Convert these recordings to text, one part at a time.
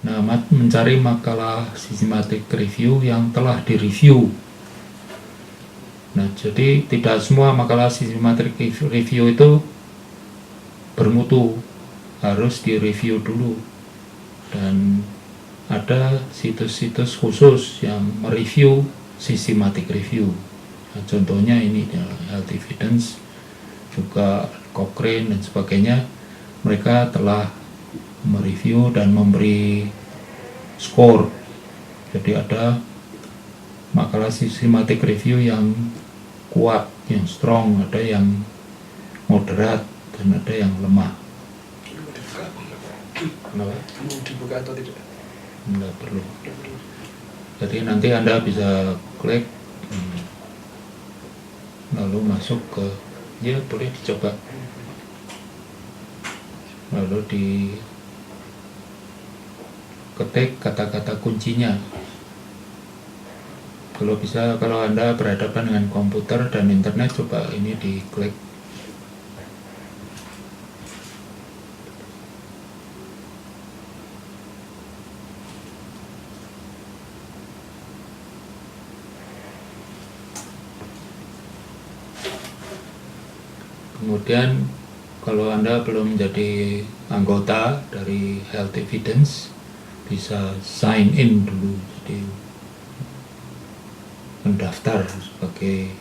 Nah, mencari makalah systematic review yang telah direview. Nah, jadi tidak semua makalah systematic review itu bermutu, harus direview dulu. Dan ada situs-situs khusus yang mereview systematic review. Nah, contohnya ini Health Evidence, juga Cochrane dan sebagainya. Mereka telah mereview dan memberi skor. Jadi ada makalah systematic review yang kuat, yang strong, ada yang moderat, dan ada yang lemah. Mau dibuka atau tidak? Tidak perlu. Jadi nanti Anda bisa klik lalu masuk ke, ya boleh dicoba, lalu diketik kata-kata kuncinya. Kalau bisa, kalau Anda berhadapan dengan komputer dan internet, coba ini diklik. Kemudian kalau Anda belum menjadi anggota dari Health Evidence, bisa sign in dulu, jadi mendaftar sebagai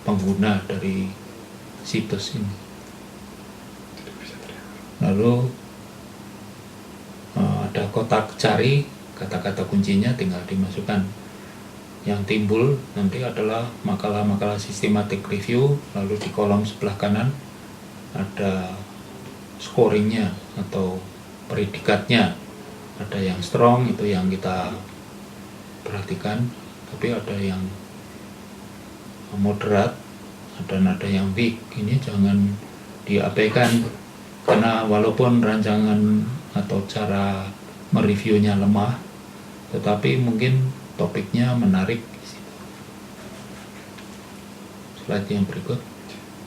pengguna dari situs ini. Lalu ada kotak cari, kata-kata kuncinya tinggal dimasukkan. Yang timbul nanti adalah makalah-makalah systematic review, lalu di kolom sebelah kanan ada scoringnya atau predikatnya. Ada yang strong, itu yang kita perhatikan, tapi ada yang moderat dan ada yang weak. Ini jangan diabaikan, karena walaupun rancangan atau cara mereviewnya lemah, tetapi mungkin topiknya menarik. Slide yang berikut.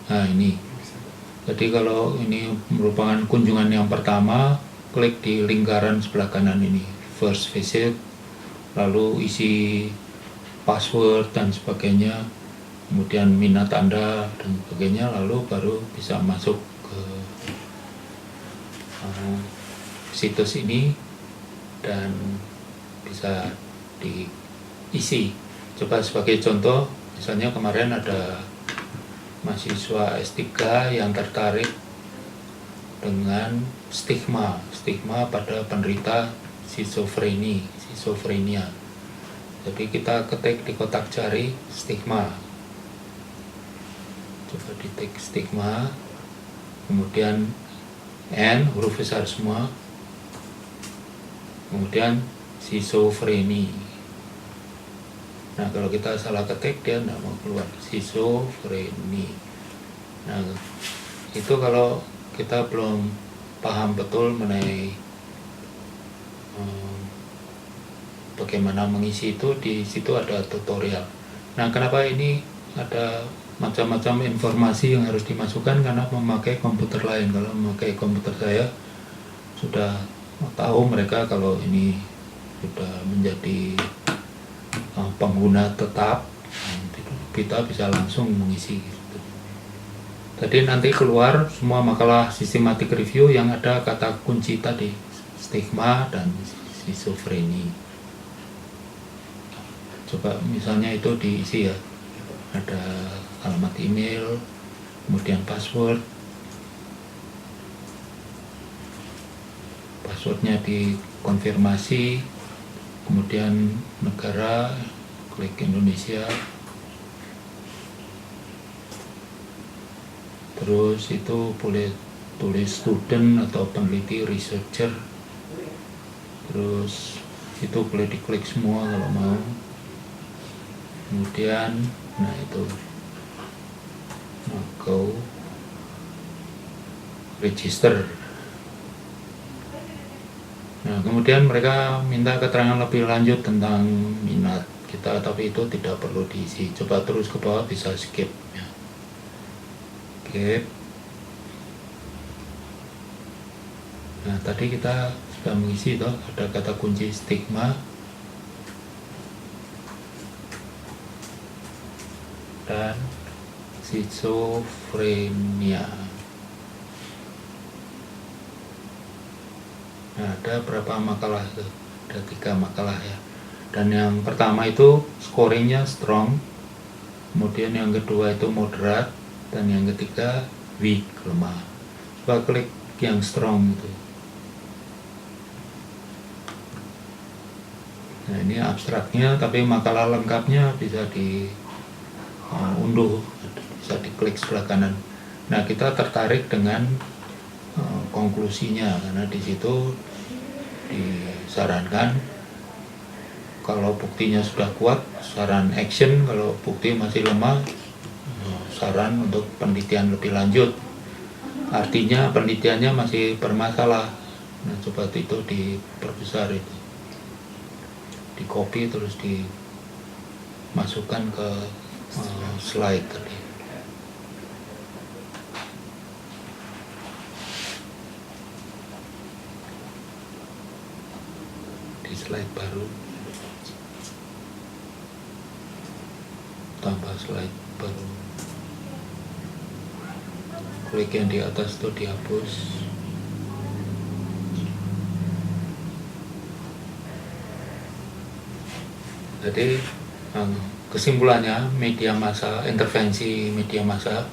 Nah ini, jadi kalau ini merupakan kunjungan yang pertama, klik di lingkaran sebelah kanan ini, first visit, lalu isi password dan sebagainya, kemudian minat Anda dan sebagainya, lalu baru bisa masuk ke situs ini dan bisa diisi. Coba sebagai contoh, misalnya kemarin ada mahasiswa S3 yang tertarik dengan stigma pada penderita schizophrenia. Jadi kita ketik di kotak cari stigma, coba diketik stigma, kemudian N, huruf besar semua, kemudian schizophrenia. Nah kalau kita salah ketik, dia tidak mau keluar, schizophrenia. Nah itu kalau kita belum paham betul mengenai bagaimana mengisi itu, di situ ada tutorial. Nah kenapa ini ada macam-macam informasi yang harus dimasukkan, karena memakai komputer lain. Kalau memakai komputer saya, sudah tahu mereka kalau ini sudah menjadi pengguna tetap, kita bisa langsung mengisi. Jadi nanti keluar semua makalah systematic review yang ada kata kunci tadi, stigma dan schizophrenia. Coba misalnya itu diisi ya, ada alamat email, kemudian passwordnya dikonfirmasi, kemudian negara, klik Indonesia, terus itu boleh tulis student atau peneliti, researcher, terus itu boleh diklik semua kalau mau. Kemudian nah itu go register. Nah kemudian mereka minta keterangan lebih lanjut tentang minat kita, tapi itu tidak perlu diisi. Coba terus ke bawah, bisa skip ya. Skip. Nah, tadi kita sudah mengisi toh, ada kata kunci stigma dan schizophrenia. Nah, ada berapa makalah itu? Ada 3 makalah ya. Dan yang pertama itu scoringnya strong, kemudian yang kedua itu moderat, dan yang ketiga weak, lemah. Coba klik yang strong itu. Nah, ini abstraknya, tapi makalah lengkapnya bisa diunduh, bisa diklik sebelah kanan. Nah, kita tertarik dengan konklusinya, karena di situ disarankan kalau buktinya sudah kuat, saran action. Kalau bukti masih lemah, saran untuk penelitian lebih lanjut. Artinya penelitiannya masih bermasalah. Nah, coba itu diperbesar, itu di copy terus dimasukkan ke slide tadi. Di slide baru tambah slide baru, klik yang di atas itu dihapus. Jadi kesimpulannya, media massa, intervensi media massa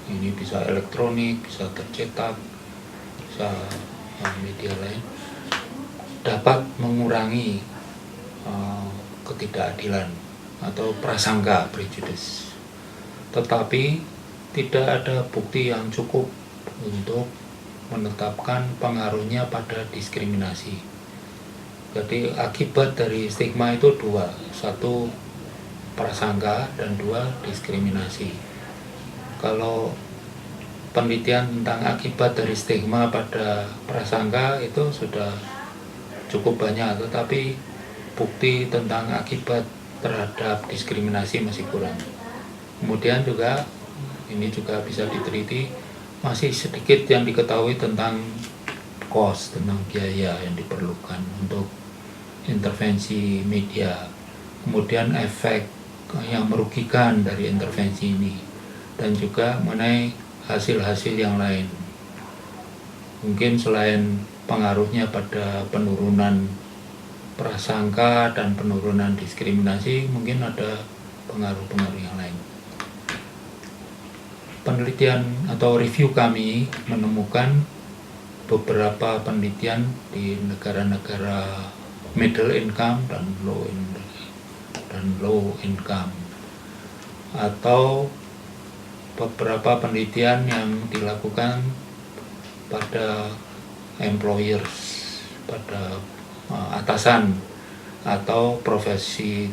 ini bisa elektronik, bisa tercetak, bisa media lain, dapat mengurangi ketidakadilan atau prasangka, prejudice. Tetapi tidak ada bukti yang cukup untuk menetapkan pengaruhnya pada diskriminasi. Jadi akibat dari stigma itu 2, 1 prasangka dan 2 diskriminasi. Kalau penelitian tentang akibat dari stigma pada prasangka itu sudah cukup banyak, tetapi bukti tentang akibat terhadap diskriminasi masih kurang. Kemudian juga ini juga bisa diteliti, masih sedikit yang diketahui tentang cost, tentang biaya yang diperlukan untuk intervensi media, kemudian efek yang merugikan dari intervensi ini, dan juga mengenai hasil-hasil yang lain. Mungkin selain pengaruhnya pada penurunan prasangka dan penurunan diskriminasi, mungkin ada pengaruh-pengaruh yang lain. Penelitian atau review kami menemukan beberapa penelitian di negara-negara middle income dan low income, atau beberapa penelitian yang dilakukan pada employers, pada atasan atau profesi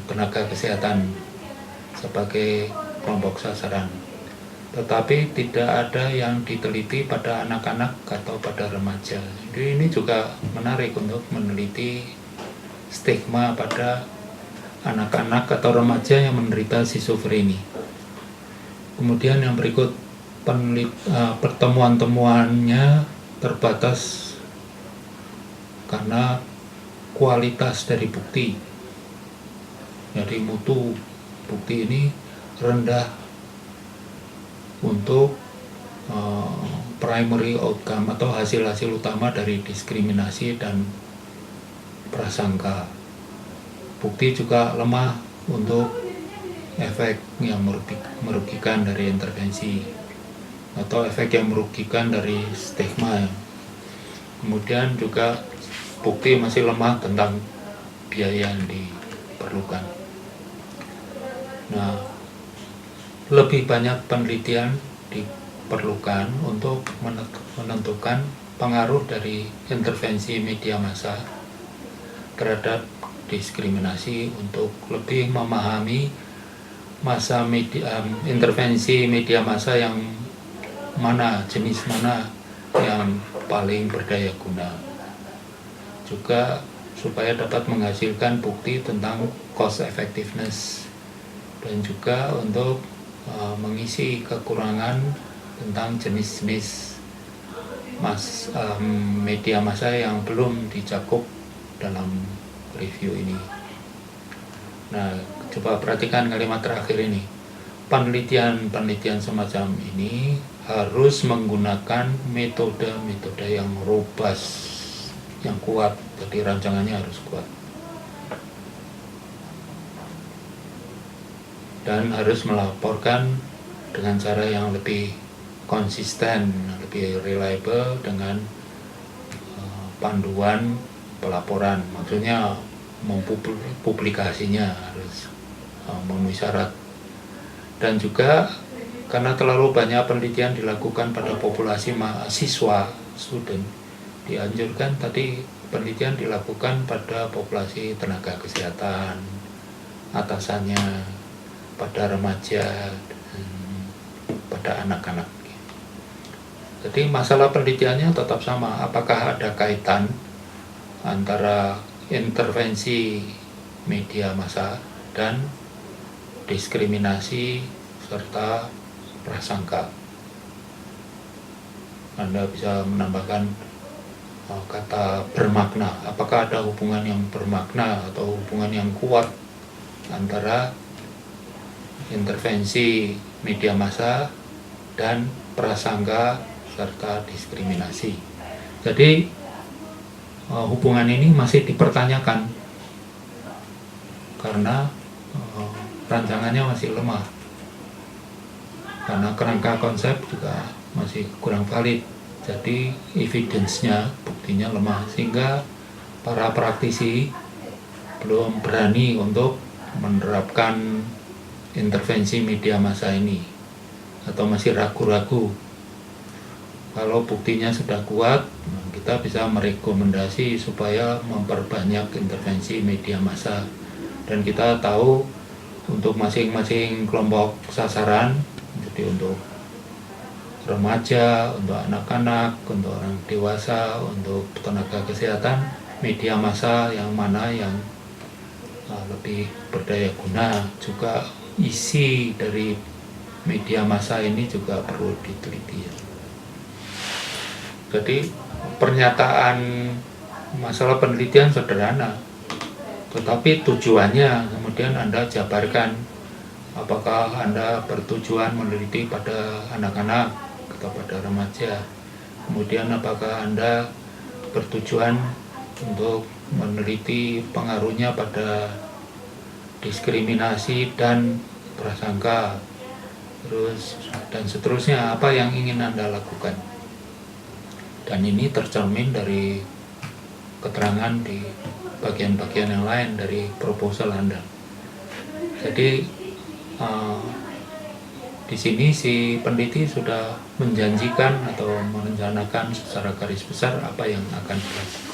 tenaga kesehatan sebagai kelompok sasaran. Tetapi tidak ada yang diteliti pada anak-anak atau pada remaja. Jadi ini juga menarik untuk meneliti stigma pada anak-anak atau remaja yang menderita schizofrenia. Kemudian yang berikut, pertemuan-temuannya terbatas karena kualitas dari bukti. Jadi mutu bukti ini rendah untuk primary outcome atau hasil-hasil utama dari diskriminasi dan prasangka. Bukti juga lemah untuk efek yang merugikan dari intervensi atau efek yang merugikan dari stigma. Kemudian juga bukti masih lemah tentang biaya yang diperlukan. Nah, lebih banyak penelitian diperlukan untuk menentukan pengaruh dari intervensi media massa terhadap diskriminasi, untuk lebih memahami intervensi media massa yang mana, jenis mana yang paling berdaya guna. Juga supaya dapat menghasilkan bukti tentang cost effectiveness, dan juga untuk mengisi kekurangan tentang jenis-jenis media massa yang belum dicakup dalam review ini. Nah, coba perhatikan kalimat terakhir ini. Penelitian semacam ini harus menggunakan metode-metode yang robust, yang kuat. Jadi rancangannya harus kuat. Dan harus melaporkan dengan cara yang lebih konsisten, lebih reliable dengan panduan pelaporan. Maksudnya publikasinya harus memenuhi syarat. Dan juga karena terlalu banyak penelitian dilakukan pada populasi mahasiswa, student, dianjurkan tadi penelitian dilakukan pada populasi tenaga kesehatan, atasannya, pada remaja, dan pada anak-anak. Jadi masalah penelitiannya tetap sama, apakah ada kaitan antara intervensi media massa dan diskriminasi serta prasangka. Anda bisa menambahkan kata bermakna, apakah ada hubungan yang bermakna atau hubungan yang kuat antara intervensi media massa dan prasangka serta diskriminasi. Jadi hubungan ini masih dipertanyakan karena rancangannya masih lemah, karena kerangka konsep juga masih kurang valid. Jadi evidence-nya, buktinya lemah, sehingga para praktisi belum berani untuk menerapkan intervensi media massa ini, atau masih ragu-ragu. Kalau buktinya sudah kuat, kita bisa merekomendasi supaya memperbanyak intervensi media massa. Dan kita tahu untuk masing-masing kelompok sasaran, jadi untuk remaja, untuk anak-anak, untuk orang dewasa, untuk tenaga kesehatan, media massa yang mana yang lebih berdaya guna. Juga isi dari media massa ini juga perlu diteliti. Jadi pernyataan masalah penelitian sederhana, tetapi tujuannya kemudian Anda jabarkan. Apakah Anda bertujuan meneliti pada anak-anak atau pada remaja? Kemudian apakah Anda bertujuan untuk meneliti pengaruhnya pada diskriminasi dan prasangka? Terus dan seterusnya, apa yang ingin Anda lakukan? Dan ini tercermin dari keterangan di bagian-bagian yang lain dari proposal Anda. Jadi di sini si peneliti sudah menjanjikan atau merencanakan secara garis besar apa yang akan dilakukan.